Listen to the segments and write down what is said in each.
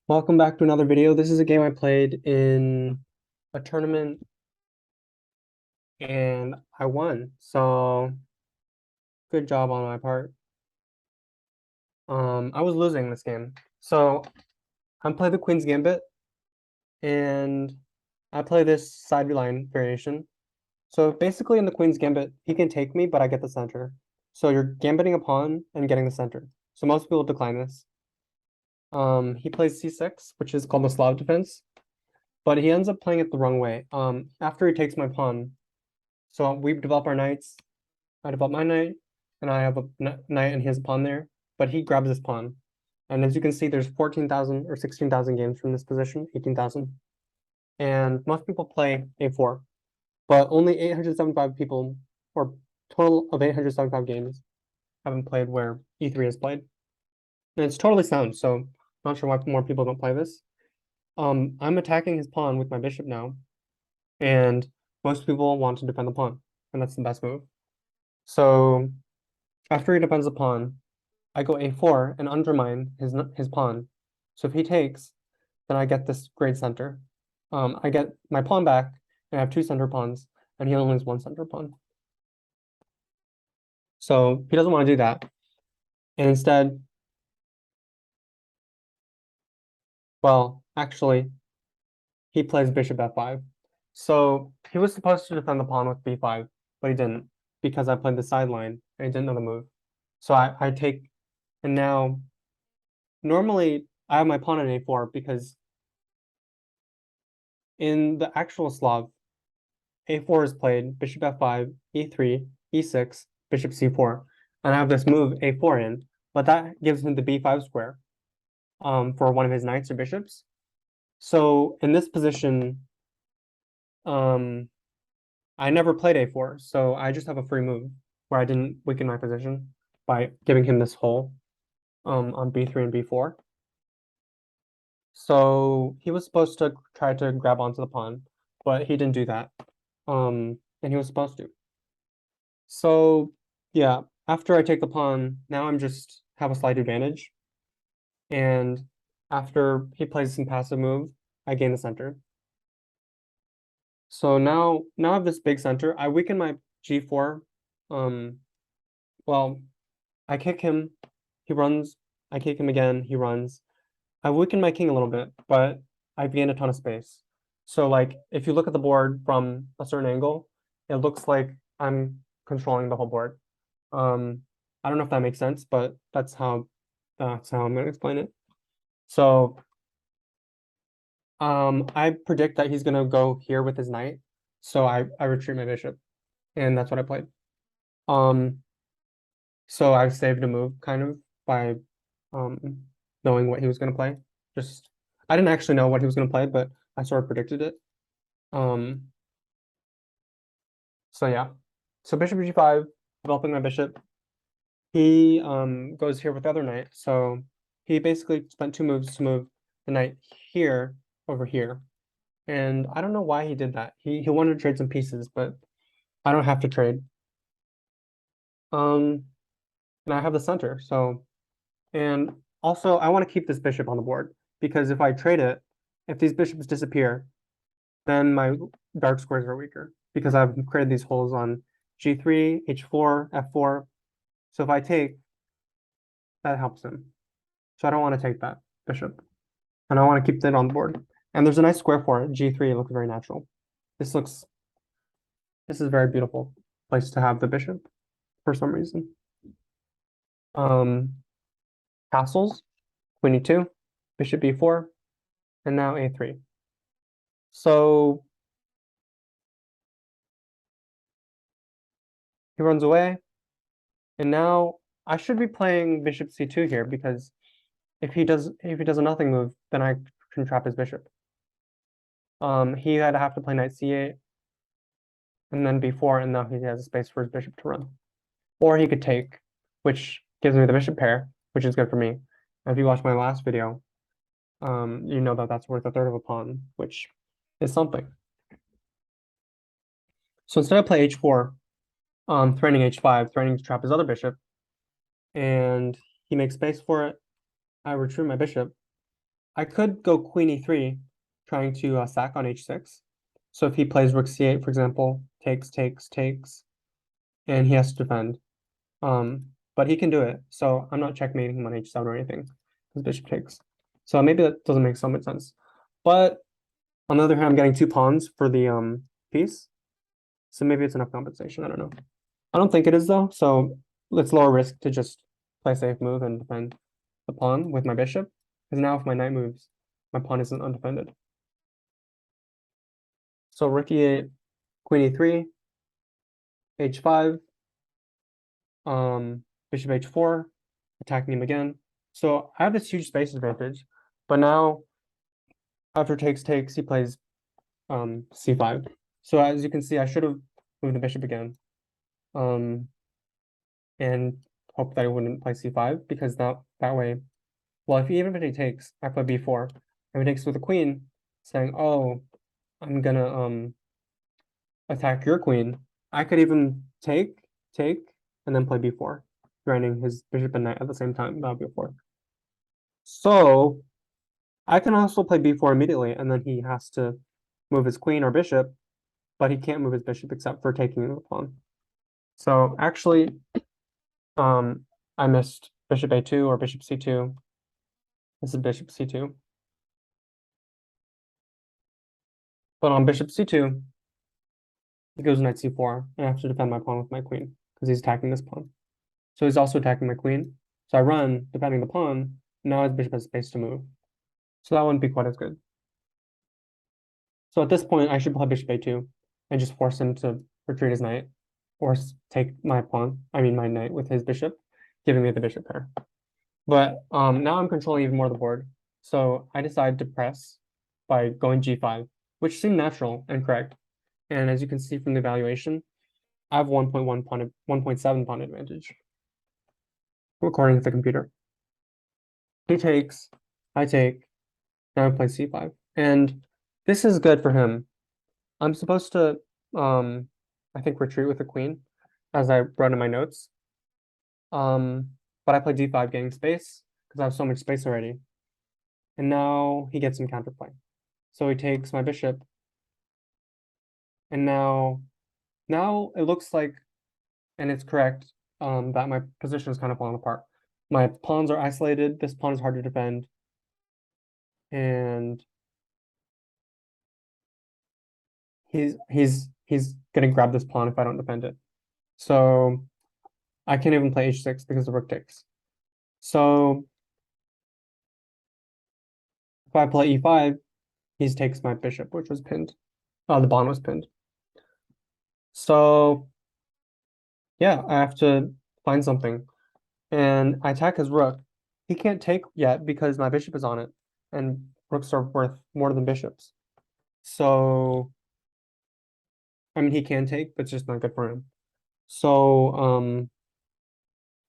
Welcome back to another video. This is a game I played in a tournament and I won. So good job on my part. I was losing this game. So I play the Queen's Gambit and I play this side line variation. So basically in the Queen's Gambit, he can take me, but I get the center. So you're gambiting a pawn and getting the center. So most people decline this. He plays c6, which is called the Slav defense, but he ends up playing it the wrong way. After he takes my pawn, so we develop our knights. I develop my knight, and I have a knight and he has a pawn there, but he grabs this pawn. And as you can see, there's 14,000 or 16,000 games from this position, 18,000. And most people play a4, but only 875 people, or total of 875 games, haven't played where e3 is played. And it's totally sound, so not sure why more people don't play this. I'm attacking his pawn with my bishop now, and most people want to defend the pawn, and that's the best move. So after he defends the pawn, I go a4 and undermine his pawn. So if he takes, then I get this great center. I get my pawn back, and I have two center pawns, and he only has one center pawn. So he doesn't want to do that. And instead, well, actually, he plays bishop f5. So he was supposed to defend the pawn with b5, but he didn't because I played the sideline and he didn't know the move. So I take, and now normally I have my pawn on a4 because in the actual Slav, a4 is played, bishop f5, e3, e6, bishop c4, and I have this move a4 in, but that gives him the b5 square for one of his knights or bishops. So in this position, I never played a4, so I just have a free move where I didn't weaken my position by giving him this hole on b3 and b4. So he was supposed to try to grab onto the pawn, but he didn't do that. And he was supposed to. So yeah, after I take the pawn, now I'm just have a slight advantage. And after he plays some passive move, I gain the center. So now I have this big center. I weaken my g4. Well, I kick him, he runs, I kick him again, he runs. I weaken my king a little bit, but I've gained a ton of space. So like if you look at the board from a certain angle, it looks like I'm controlling the whole board. I don't know if that makes sense, but that's how I'm gonna explain it. So I predict that he's gonna go here with his knight. So I retreat my bishop, and that's what I played. Um, so I saved a move kind of by knowing what he was gonna play. Just I didn't actually know what he was gonna play, but I sort of predicted it. Um, so yeah. So bishop g5, developing my bishop. He goes here with the other knight. So he basically spent two moves to move the knight here over here. And I don't know why he did that. He wanted to trade some pieces, but I don't have to trade. And I have the center. So and also I want to keep this bishop on the board because if I trade it, if these bishops disappear, then my dark squares are weaker because I've created these holes on g3, h4, f4. So if I take, that helps him. So I don't want to take that bishop. And I want to keep that on the board. And there's a nice square for it. g3 looks very natural. This is a very beautiful place to have the bishop for some reason. Castles, queen e2, bishop b4, and now a3. So he runs away. And now I should be playing bishop c2 here because if he does a nothing move, then I can trap his bishop. He had to have to play knight c8 and then b4, and now he has a space for his bishop to run. Or he could take, which gives me the bishop pair, which is good for me. And if you watched my last video, you know that that's worth a third of a pawn, which is something. So instead I play h4, threatening h5, threatening to trap his other bishop, and he makes space for it. I retreat my bishop. I could go queen e3, trying to sack on h6. So if he plays rook c8, for example, takes, and he has to defend. But he can do it, so I'm not checkmating him on h7 or anything, because bishop takes. So maybe that doesn't make so much sense. But on the other hand, I'm getting 2 pawns for the piece. So maybe it's enough compensation, I don't know. I don't think it is though, so it's lower risk to just play a safe move and defend the pawn with my bishop. Because now if my knight moves, my pawn isn't undefended. So rook e8, queen e3, h5, bishop h4, attacking him again. So I have this huge space advantage, but now after takes, he plays c5. So as you can see, I should have moved the bishop again. And hope that I wouldn't play c5, because that way, well, even if he takes, I play b4. If he takes with a queen, saying, oh, I'm gonna attack your queen, I could even take, and then play b4, threatening his bishop and knight at the same time. That would be a fork. So I can also play b4 immediately, and then he has to move his queen or bishop, but he can't move his bishop except for taking the pawn. So actually, I missed bishop a2 or bishop c2. This is bishop c2. But on bishop c2, he goes knight c4, and I have to defend my pawn with my queen, because he's attacking this pawn. So he's also attacking my queen. So I run, defending the pawn, now his bishop has space to move. So that wouldn't be quite as good. So at this point, I should play bishop a2, and just force him to retreat his knight, or take my pawn, my knight with his bishop, giving me the bishop pair. But now I'm controlling even more of the board. So I decide to press by going g5, which seemed natural and correct. And as you can see from the evaluation, I have 1.1 pawn, 1.7 pawn advantage, according to the computer. He takes, I take, now I play c5. And this is good for him. I'm supposed to, I think, retreat with the queen, as I wrote in my notes. But I play d5, getting space, because I have so much space already. And now he gets some counterplay. So he takes my bishop. And now it looks like, and it's correct, that my position is kind of falling apart. My pawns are isolated. This pawn is hard to defend. And he's gonna grab this pawn if I don't defend it. So I can't even play h6 because the rook takes. So if I play e5, he takes my bishop, which was pinned. The pawn was pinned. So yeah, I have to find something. And I attack his rook. He can't take yet because my bishop is on it, and rooks are worth more than bishops. So he can take, but it's just not good for him. So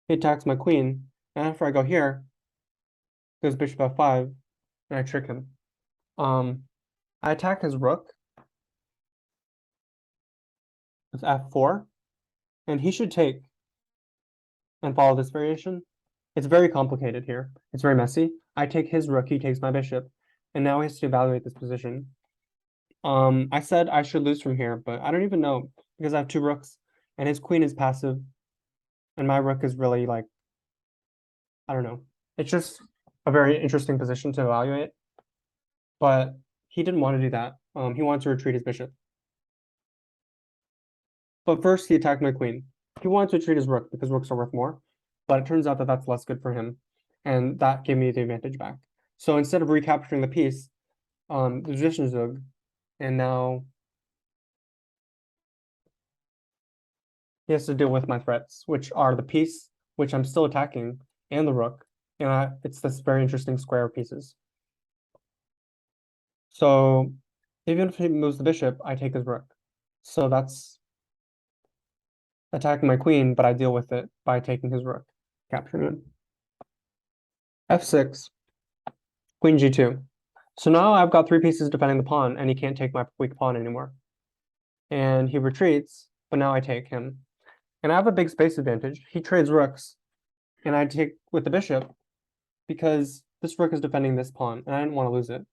he attacks my queen, and after I go here, goes bishop f5, and I trick him. I attack his rook with f4, and he should take and follow this variation. It's very complicated here. It's very messy. I take his rook, he takes my bishop, and now he has to evaluate this position. I said I should lose from here, but I don't even know, because I have 2 rooks, and his queen is passive, and my rook is really like, I don't know. It's just a very interesting position to evaluate. But he didn't want to do that. He wanted to retreat his bishop. But first he attacked my queen. He wanted to retreat his rook because rooks are worth more, but it turns out that that's less good for him, and that gave me the advantage back. So instead of recapturing the piece, the position zug, and now he has to deal with my threats, which are the piece, which I'm still attacking, and the rook. And it's this very interesting square of pieces. So even if he moves the bishop, I take his rook. So that's attacking my queen, but I deal with it by taking his rook, capturing it. f6, queen g2. So now I've got 3 pieces defending the pawn, and he can't take my weak pawn anymore. And he retreats, but now I take him. And I have a big space advantage. He trades rooks, and I take with the bishop, because this rook is defending this pawn, and I didn't want to lose it.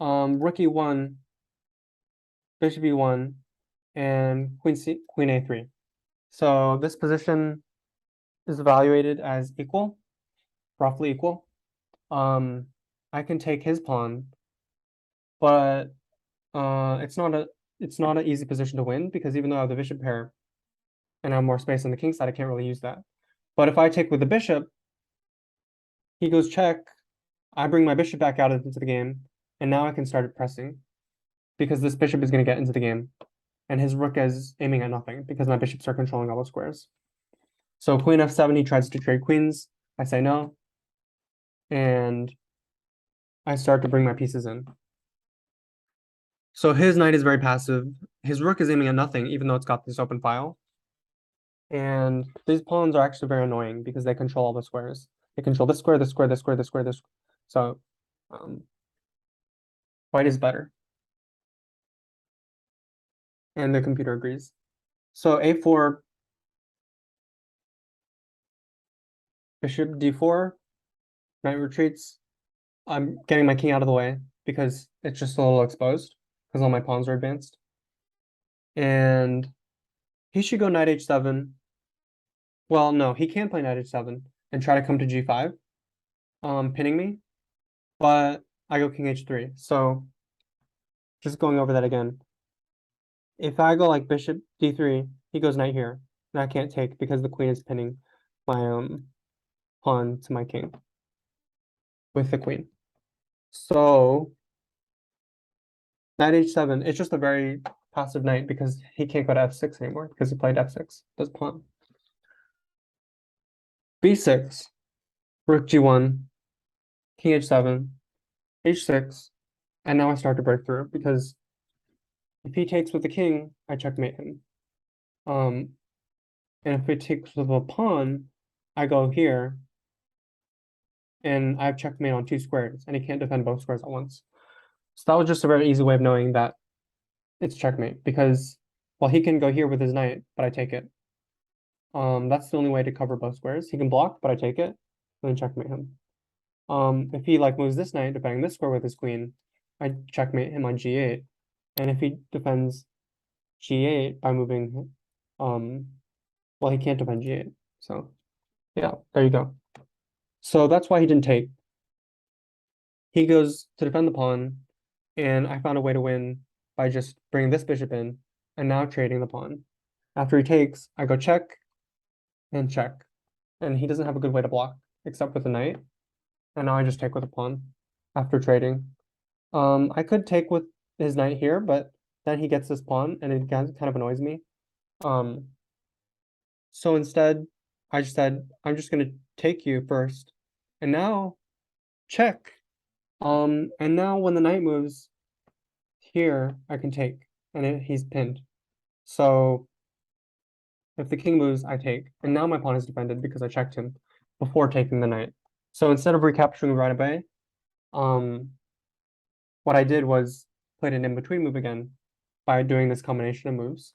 Rook e1, bishop e1, and queen a3. So this position is evaluated as equal, roughly equal. I can take his pawn, but it's not an easy position to win because even though I have the bishop pair and I have more space on the king side, I can't really use that. But if I take with the bishop, he goes check, I bring my bishop back out into the game, and now I can start pressing because this bishop is going to get into the game, and his rook is aiming at nothing because my bishops are controlling all the squares. So queen f7, he tries to trade queens. I say no, and I start to bring my pieces in. So his knight is very passive. His rook is aiming at nothing, even though it's got this open file. And these pawns are actually very annoying because they control all the squares. They control this square, this square, this square, this square, this. So white is better. And the computer agrees. So a4, bishop d4, knight retreats. I'm getting my king out of the way because it's just a little exposed because all my pawns are advanced. And he should go knight h7. Well, no, he can play knight h7 and try to come to g5, pinning me, but I go king h3. So just going over that again. If I go like bishop d3, he goes knight here, and I can't take because the queen is pinning my pawn to my king with the queen. So knight h7, it's just a very passive knight because he can't go to f6 anymore because he played f6, this pawn. b6, rook g1, king h7, h6, and now I start to break through because if he takes with the king, I checkmate him. And if he takes with a pawn, I go here, and I have checkmate on 2 squares, and he can't defend both squares at once. So that was just a very easy way of knowing that it's checkmate because, well, he can go here with his knight, but I take it. That's the only way to cover both squares. He can block, but I take it, and then checkmate him. If he like moves this knight, defending this square with his queen, I checkmate him on g8. And if he defends g8 by moving, well, he can't defend g8. So yeah, there you go. So that's why he didn't take. He goes to defend the pawn, and I found a way to win by just bringing this bishop in and now trading the pawn. After he takes, I go check and check. And he doesn't have a good way to block except with the knight. And now I just take with a pawn after trading. I could take with his knight here, but then he gets this pawn and it kind of annoys me. So instead, I just said, I'm just gonna take you first. And now check. And now when the knight moves here, I can take, and he's pinned. So if the king moves, I take. And now my pawn is defended because I checked him before taking the knight. So instead of recapturing right away, what I did was played an in-between move again by doing this combination of moves.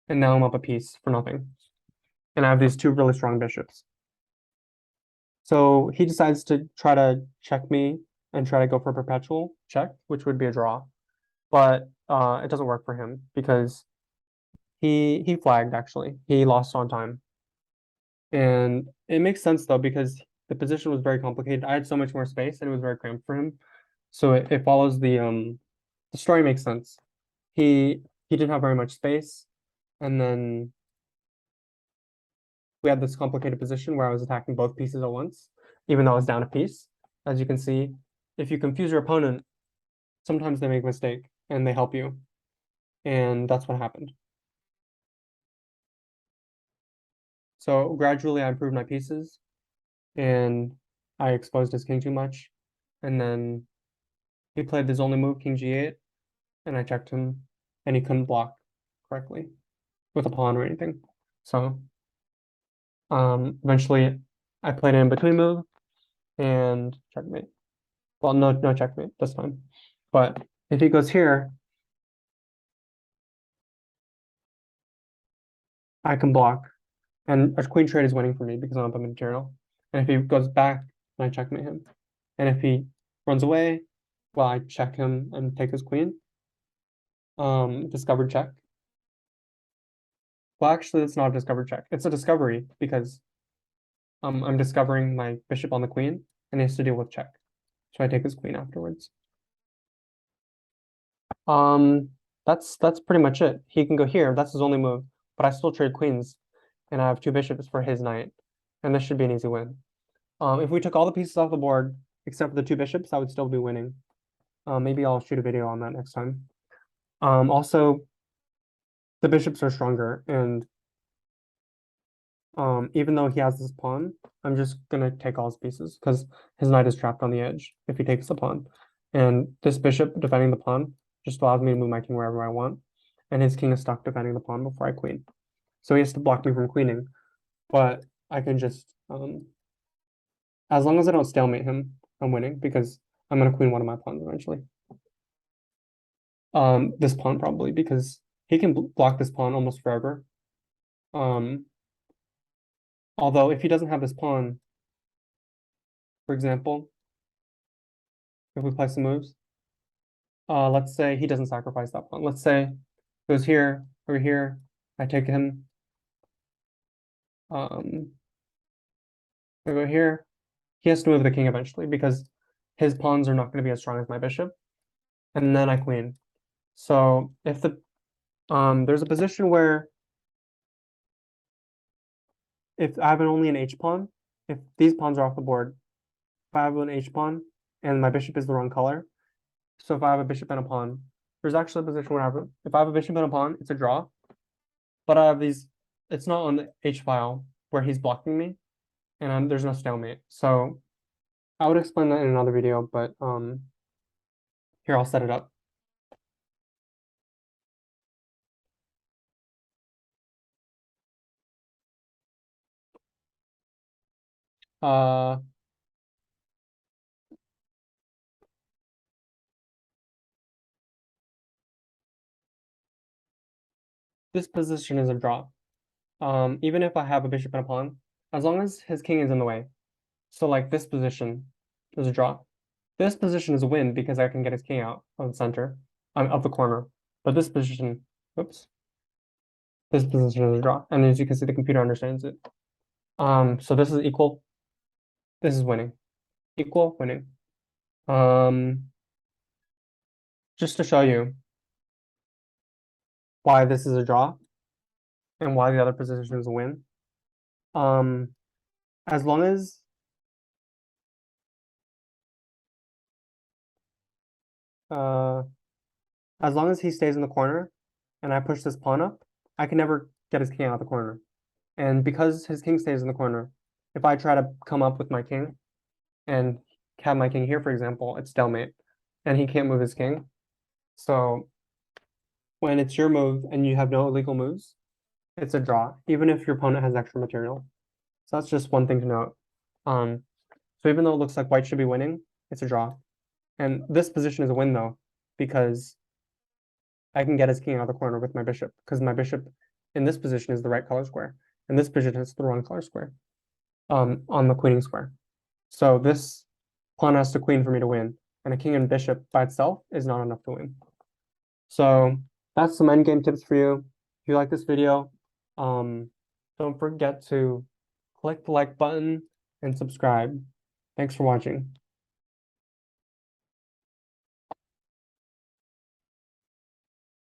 And now I'm up a piece for nothing. And I have these 2 really strong bishops. So he decides to try to check me and try to go for a perpetual check, which would be a draw. But it doesn't work for him because he flagged actually. He lost on time. And it makes sense though because the position was very complicated. I had so much more space and it was very cramped for him. So it follows the story makes sense. He didn't have very much space, and then we had this complicated position where I was attacking both pieces at once, even though I was down a piece. As you can see, if you confuse your opponent, sometimes they make a mistake and they help you. And that's what happened. So gradually I improved my pieces and I exposed his king too much. And then he played his only move, king g8, and I checked him and he couldn't block correctly with a pawn or anything. So eventually I played an in-between move and checkmate. Well, no checkmate this time. But if he goes here, I can block. And a queen trade is winning for me because I'm up a material. And if he goes back, then I checkmate him. And if he runs away, well, I check him and take his queen. Discovered check. Well, actually, it's not a discovered check. It's a discovery because I'm discovering my bishop on the queen and he has to deal with check. So I take his queen afterwards. That's pretty much it. He can go here. That's his only move, but I still trade queens, and I have two bishops for his knight, and this should be an easy win. If we took all the pieces off the board except for the two bishops, I would still be winning. Maybe I'll shoot a video on that next time. Also, the bishops are stronger, and even though he has this pawn, I'm just gonna take all his pieces because his knight is trapped on the edge if he takes the pawn. And this bishop defending the pawn just allows me to move my king wherever I want. And his king is stuck defending the pawn before I queen. So he has to block me from queening. But I can just as long as I don't stalemate him, I'm winning because I'm gonna queen one of my pawns eventually. This pawn probably because he can block this pawn almost forever. Although if he doesn't have this pawn, for example, if we play some moves, let's say he doesn't sacrifice that pawn. Let's say goes here, over here, I take him. I go here. He has to move the king eventually because his pawns are not going to be as strong as my bishop. And then I queen. So if the there's a position where if I have only an H pawn, if these pawns are off the board, if I have an H pawn and my bishop is the wrong color, so if I have a bishop and a pawn, there's actually a position where if I have a bishop and a pawn, it's a draw. But I have these, it's not on the H file where he's blocking me, and there's no stalemate. So I would explain that in another video, but here I'll set it up. This position is a draw. Even if I have a bishop and a pawn, as long as his king is in the way. So like this position is a draw. This position is a win because I can get his king out of the center, of the corner. But this position, oops, this position is a draw. And as you can see, the computer understands it. So this is equal. This is winning. Equal, winning. Just to show you why this is a draw and why the other position is a win. As long as he stays in the corner and I push this pawn up, I can never get his king out of the corner. And because his king stays in the corner, if I try to come up with my king and have my king here, for example, it's stalemate and he can't move his king. So when it's your move and you have no illegal moves, it's a draw, even if your opponent has extra material. So that's just one thing to note. So even though it looks like white should be winning, it's a draw. And this position is a win though, because I can get his king out of the corner with my bishop, because my bishop in this position is the right color square, and this position is the wrong color square on the queening square. So this pawn has to queen for me to win, and a king and bishop by itself is not enough to win. So that's some endgame tips for you. If you like this video, don't forget to click the like button and subscribe. Thanks for watching.